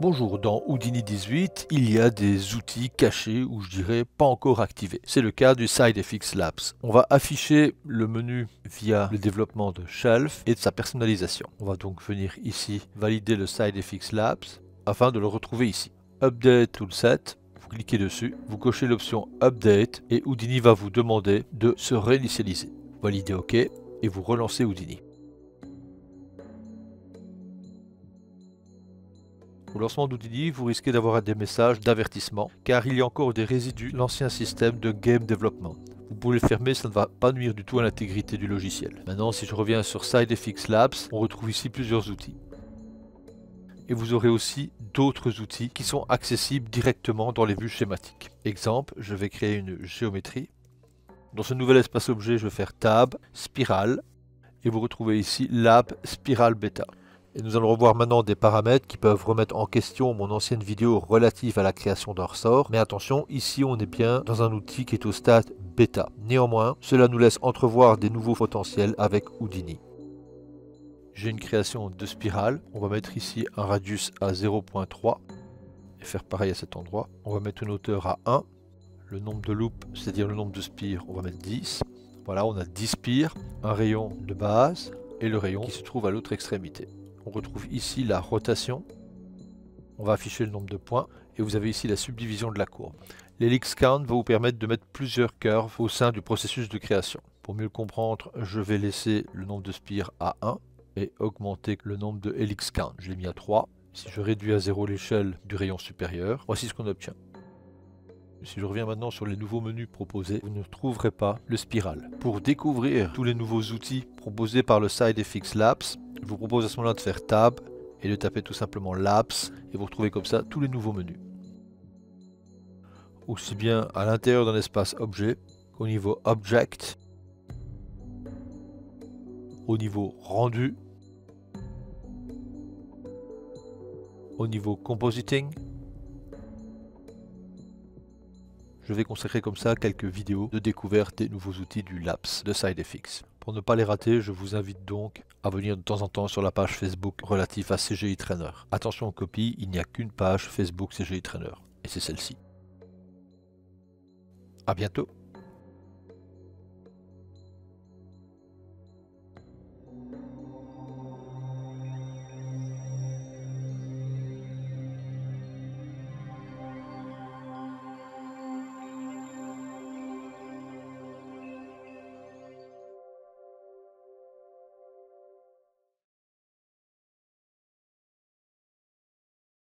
Bonjour, dans Houdini 18, il y a des outils cachés ou je dirais pas encore activés. C'est le cas du SideFX Labs. On va afficher le menu via le développement de Shelf et de sa personnalisation. On va donc venir ici valider le SideFX Labs afin de le retrouver ici. Update Toolset, vous cliquez dessus, vous cochez l'option Update et Houdini va vous demander de se réinitialiser. Validez OK et vous relancez Houdini. Au lancement d'Houdini, vous risquez d'avoir des messages d'avertissement car il y a encore des résidus de l'ancien système de Game Development. Vous pouvez le fermer, ça ne va pas nuire du tout à l'intégrité du logiciel. Maintenant, si je reviens sur SideFX Labs, on retrouve ici plusieurs outils. Et vous aurez aussi d'autres outils qui sont accessibles directement dans les vues schématiques. Exemple, je vais créer une géométrie. Dans ce nouvel espace objet, je vais faire Tab, Spirale, et vous retrouvez ici Lab Spiral Beta. Et nous allons revoir maintenant des paramètres qui peuvent remettre en question mon ancienne vidéo relative à la création d'un ressort. Mais attention, ici on est bien dans un outil qui est au stade bêta. Néanmoins, cela nous laisse entrevoir des nouveaux potentiels avec Houdini. J'ai une création de spirale. On va mettre ici un radius à 0.3 et faire pareil à cet endroit. On va mettre une hauteur à 1. Le nombre de loops, c'est-à-dire le nombre de spires, on va mettre 10. Voilà, on a 10 spires, un rayon de base et le rayon qui se trouve à l'autre extrémité. On retrouve ici la rotation, on va afficher le nombre de points et vous avez ici la subdivision de la courbe. L'Helix Count va vous permettre de mettre plusieurs curves au sein du processus de création. Pour mieux le comprendre, je vais laisser le nombre de spires à 1 et augmenter le nombre de Helix Count. Je l'ai mis à 3. Si je réduis à 0 l'échelle du rayon supérieur, voici ce qu'on obtient. Si je reviens maintenant sur les nouveaux menus proposés, vous ne trouverez pas le spiral. Pour découvrir tous les nouveaux outils proposés par le SideFX Labs, je vous propose à ce moment-là de faire Tab et de taper tout simplement Labs et vous retrouvez comme ça tous les nouveaux menus. Aussi bien à l'intérieur d'un espace objet qu'au niveau Object, au niveau Rendu, au niveau Compositing. Je vais consacrer comme ça quelques vidéos de découverte des nouveaux outils du Labs de SideFX. Pour ne pas les rater, je vous invite donc à venir de temps en temps sur la page Facebook relative à CGI Trainer. Attention aux copies, il n'y a qu'une page Facebook CGI Trainer, et c'est celle-ci. A bientôt.